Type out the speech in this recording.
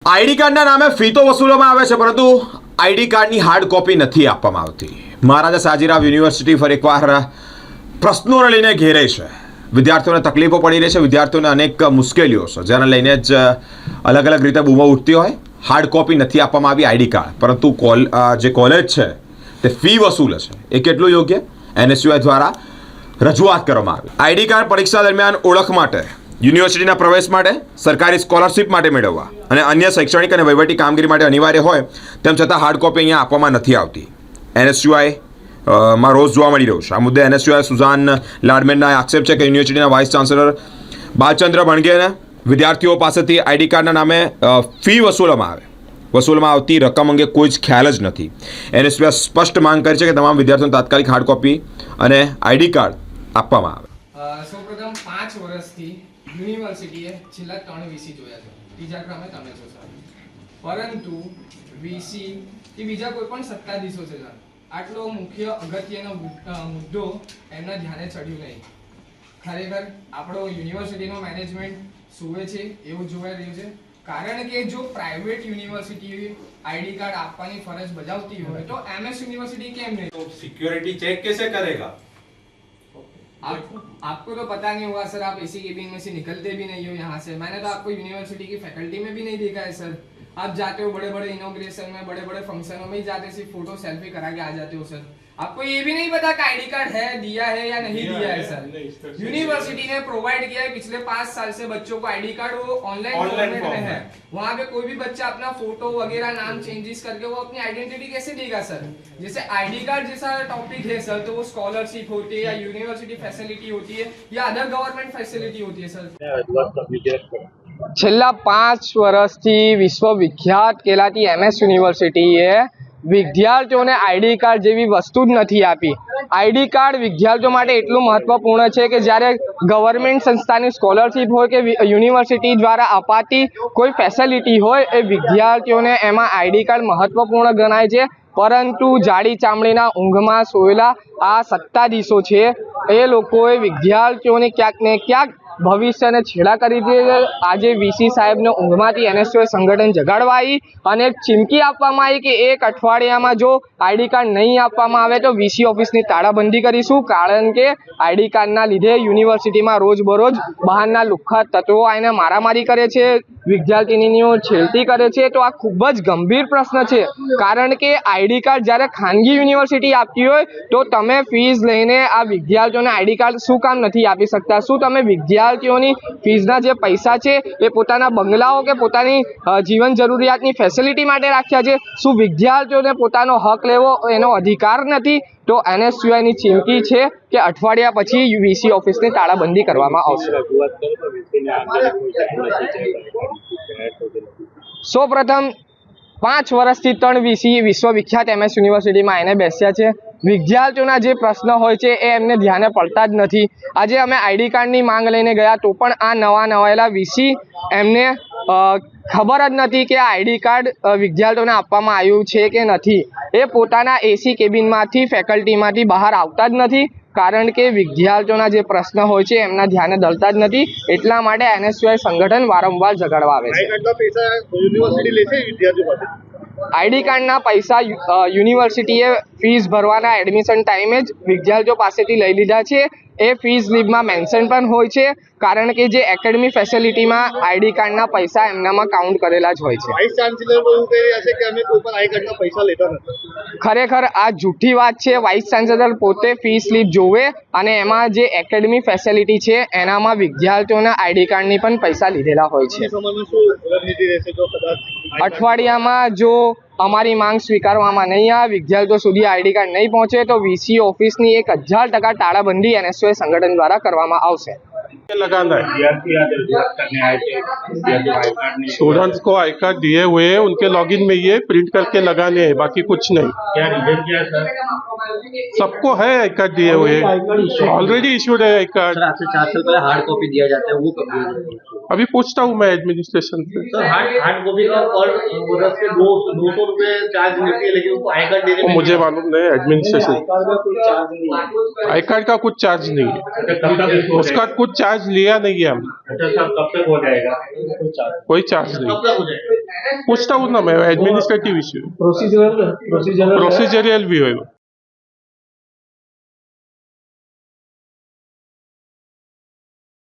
ID કાર્ડના નામે fee તો વસૂલવામાં આવે છે, પરંતુ આઈડી કાર્ડની હાર્ડ કોપી નથી આપવામાં આવતી. મહારાજા સાજીરાવ યુનિવર્સિટી ફરી એકવાર પ્રશ્નોને લઈને ઘેરાઈ છે. વિદ્યાર્થીઓને તકલીફો પડી રહી છે, વિદ્યાર્થીઓને અનેક મુશ્કેલીઓ છે, જેને લઈને જ અલગ અલગ રીતે બૂમો ઉઠતી હોય. હાર્ડ કોપી નથી આપવામાં આવી આઈડી કાર્ડ, પરંતુ જે કોલેજ છે તે ફી વસૂલે છે. એ કેટલું યોગ્ય? એનએસયુઆઈ દ્વારા રજૂઆત કરવામાં આવી. આઈડી કાર્ડ પરીક્ષા દરમિયાન ઓળખ માટે, યુનિવર્સિટીના પ્રવેશ માટે, સરકારી સ્કોલરશિપ માટે મેળવવા અને અન્ય શૈક્ષણિક અને વહીવટી કામગીરી માટે અનિવાર્ય હોય તેમ છતાં હાર્ડ કોપી અહીંયા આપવામાં નથી આવતી. એનએસયુઆઈ માં રોજ જોવા મળી રહ્યું છે. આ મુદ્દે એનએસયુઆઈ સુઝાન લાડમેનના આક્ષેપ છે કે યુનિવર્સિટીના વાઇસ ચાન્સેલર બાલચંદ્ર ભણગેને વિદ્યાર્થીઓ પાસેથી આઈડી કાર્ડના નામે ફી વસૂલવામાં આવતી રકમ અંગે કોઈ જ ખ્યાલ જ નથી. એનએસયુઆઈ સ્પષ્ટ માંગ કરી છે કે તમામ વિદ્યાર્થીઓને તાત્કાલિક હાર્ડ કોપી અને આઈડી કાર્ડ આપવામાં આવે. સૌપ્રથમ 5 વર્ષથી યુનિવર્સિટીએ છેલ્લા 3 વીસી જોયા છે. ત્રીજા ક્રમે તમે છો સર. પરંતુ વીસી કે બીજા કોઈ પણ સત્તાધીશો છે સર, આટલો મુખ્ય અગત્યનો મુદ્દો એમના ધ્યાને ચડ્યું નહીં. ખરેખર આપણો યુનિવર્સિટીનો મેનેજમેન્ટ સુવે છે એવું જોવાઈ રહ્યું છે. કારણ કે જો પ્રાઇવેટ યુનિવર્સિટી आईडी कार्ड આપવાની ફરજ બજાવતી હોય તો एमएस यूनिवर्सिटी કેમ नहीं? तो सिक्योरिटी चेक कैसे करेगा? आपको तो पता नहीं होगा सर, आप एसी केबिन में से निकलते भी नहीं हो यहाँ से. मैंने तो आपको यूनिवर्सिटी की फैकल्टी में भी नहीं देखा है सर. आप जाते हो बड़े बड़े इनॉग्रेशन में, बड़े बड़े फंक्शनों में ही जाते सिर्फ फोटो सेल्फी करा के आ जाते हो सर. आपको ये भी नहीं पता कि आईडी कार्ड है, दिया है या नहीं दिया है सर. यूनिवर्सिटी ने प्रोवाइड किया है पिछले 5 साल से बच्चों को आईडी कार्ड, वो ऑनलाइन फॉर्मेट में है. वहाँ पे कोई भी बच्चा अपना फोटो वगैरह नाम चेंजेस करके वो अपनी आइडेंटिटी कैसे देगा सर? जैसे आईडी कार्ड जैसा टॉपिक है सर, तो वो स्कॉलरशिप होती है या यूनिवर्सिटी फैसिलिटी होती है या अदर गवर्नमेंट फैसिलिटी होती है सर. છેલ્લા 5 વર્ષથી વિશ્વવિખ્યાત કહેલાતી એમએસ યુનિવર્સિટીએ વિદ્યાર્થીઓને આઈડી કાર્ડ જેવી વસ્તુ જ નથી આપી. આઈડી કાર્ડ વિદ્યાર્થીઓ માટે એટલું મહત્વપૂર્ણ છે કે જ્યારે ગવર્મેન્ટ સંસ્થાની સ્કોલરશિપ હોય કે યુનિવર્સિટી દ્વારા અપાતી કોઈ ફેસિલિટી હોય, એ વિદ્યાર્થીઓને એમાં આઈડી કાર્ડ મહત્વપૂર્ણ ગણાય છે. પરંતુ જાડી ચામડીના ઊંઘમાં સોયેલા આ સત્તાધીશો છે, એ લોકોએ વિદ્યાર્થીઓને ક્યાંક ને ક્યાંક ભવિષ્યને છેડા કરી દે. આજે વીસી સાહેબને ઊંઘમાંથી એનએસયુઆઈ સંગઠન જગાડવા આવી અને ચીમકી આપવામાં આવી કે 1 અઠવાડિયામાં જો આઈડી કાર્ડ નહીં આપવામાં આવે તો વીસી ઓફિસની તાળાબંધી કરીશું. કારણ કે આઈડી કાર્ડના લીધે યુનિવર્સિટીમાં રોજબરોજ બહારના લુખ્ખા તત્વો આવીને મારામારી કરે છે, વિદ્યાર્થીનીઓ છેડતી કરે છે. તો આ ખૂબ જ ગંભીર પ્રશ્ન છે. કારણ કે આઈડી કાર્ડ જ્યારે ખાનગી યુનિવર્સિટી આપતી હોય તો તમે ફીસ લઈને આ વિદ્યાર્થીઓને આઈડી કાર્ડ શું કામ નથી આપી શકતા? શું તમે વિદ્યાર્થીઓની ફીસના જે પૈસા છે એ પોતાના બંગલાઓ કે પોતાની જીવન જરૂરિયાતની ફેસિલિટી માટે રાખ્યા છે? શું વિદ્યાર્થીઓને પોતાનો હક લેવો એનો અધિકાર નથી? તો એનએસયુઆઈની ચીમકી છે કે અઠવાડિયા પછી વીસી ઓફિસની તાળાબંધી કરવામાં આવશે. સૌપ્રથમ 5 વર્ષથી 3 વીસી વિશ્વવિખ્યાત એમએસ યુનિવર્સિટીમાં એને બેસ્યા છે. વિદ્યાર્થીઓના જે પ્રશ્ન હોય છે એ એમને ધ્યાને પડતા જ નથી. આજે અમે આઈડી કાર્ડની માંગ લઈને ગયા તો પણ આ નવાયેલા વીસી એમને ખબર જ નથી કે આ આઈડી કાર્ડ વિદ્યાર્થીઓને આપવામાં આવ્યું છે કે નથી. એ પોતાના એસી કેબિનમાંથી, ફેકલ્ટીમાંથી બહાર આવતા જ નથી. કારણ કે વિદ્યાર્થીઓના જે પ્રશ્ન હોય છે એમના ધ્યાને દળતા જ નથી. એટલા માટે એનએસયુઆઈ સંગઠન વારંવાર જગાડવા આવે છે. આઈડી કાર્ડના પૈસા યુનિવર્સિટીએ ફીસ ભરવાના એડમિશન ટાઈમે જ વિદ્યાર્થીઓ પાસેથી લઈ લીધા છે. એ ફીસ લીબમાં મેન્શન પણ હોય છે. કારણ કે જે એકેડમી ફેસિલિટીમાં આઈડી કાર્ડના પૈસા એમનામાં કાઉન્ટ કરેલા જ હોય છે. વાઇસ ચાન્સેલર એવું કહી રહ્યા છે કે અમે કોઈ પણ આઈડી કાર્ડના પૈસા લેતા નથી. ખરેખર આ જૂઠી વાત છે. વાઇસ ચાન્સેલર પોતે ફી સ્લીપ જોવે અને એમાં જે એકેડમી ફેસિલિટી છે એનામાં વિદ્યાર્થીઓના આઈડી કાર્ડની પણ પૈસા લીધેલા હોય છે. અઠવાડિયામાં જો અમારી માંગ સ્વીકારવામાં નહીં આવે, વિદ્યાર્થીઓ સુધી આઈડી કાર્ડ નહીં પહોંચે તો વીસી ઓફિસની 1000% તાળાબંધી એનએસયુઆઈ સંગઠન દ્વારા કરવામાં આવશે. लगाना है स्टूडेंट्स को आई कार्ड दिए हुए हैं, उनके लॉगिन में ये प्रिंट करके लगाने हैं, बाकी कुछ नहीं. क्या रीजन क्या है सर? सबको है आई कार्ड दिए हुए, ऑलरेडी इशूड है आई कार्ड. आपसे 4 साल पहले हार्ड कॉपी दिया जाता है, वो कब दिया जाता है? अभी पूछता हूँ मैं एडमिनिस्ट्रेशन से. सर हार्ड कॉपी का पर बरस के 200 रुपए चार्ज लेती है, लेकिन उसको आई कार्ड देने में मुझे मालूम नहीं एडमिनिस्ट्रेशन. आई कार्ड का कुछ चार्ज नहीं है, उसका कुछ चार्ज लिया नहीं है हम. अच्छा सर, कब तक हो जाएगा? कोई चार्ज नहीं. कब तक हो जाएगा? पूछता हूँ ना मैं एडमिनिस्ट्रेटिव इश्यू प्रोसीजरल प्रोसीजरियल भी है